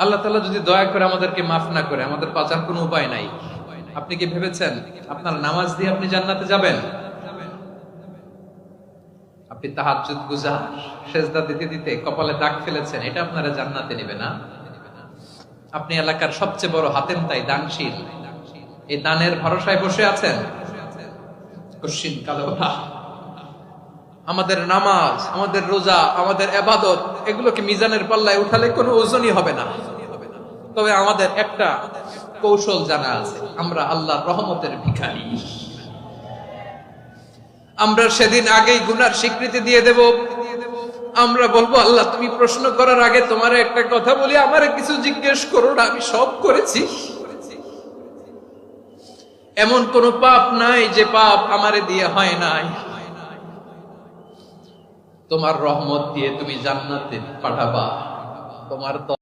আল্লাহ তাআলা যদি দয়া করে আমাদেরকে মাফ না করে, আমাদের বাঁচার কোনো উপায় নাই। আপনি কি ভেবেছেন আপনার নামাজ দিয়ে আপনি জান্নাতে যাবেন? আপনি তাহাজ্জুদ গুজার, সেজদা দিতে দিতে কপালে দাগ ফেলেছেন, এটা আপনারা জান্নাতে নেবে না। আপনি এলাকার সবচেয়ে বড় হাতেম তাই দানশীল, এই দানের ভরসায় বসে আছেন। কশিন কালো আমাদের নামাজ, আমাদের রোজা, আমাদের ইবাদত, এগুলোকে মিজানের পাল্লায় উঠালে কোনো ওজনই হবে না। তবে আমাদের একটা কৌশল জানা আছে, আমরা আল্লাহর রহমতের ভিখারি। আমরা সেদিন আগেই গুনার স্বীকৃতি দিয়ে দেব। আমরা বলবো, আল্লাহ তুমি প্রশ্ন করার আগে তোমার একটা কথা বলি, আমারে কিছু জিজ্ঞেস করো না, আমি সব করেছি। এমন কোন পাপ নাই যে পাপ আমারে দিয়ে হয় নাই। তোমার রহমত দিয়ে তুমি জান্নাতে পাঠাবা, তোমার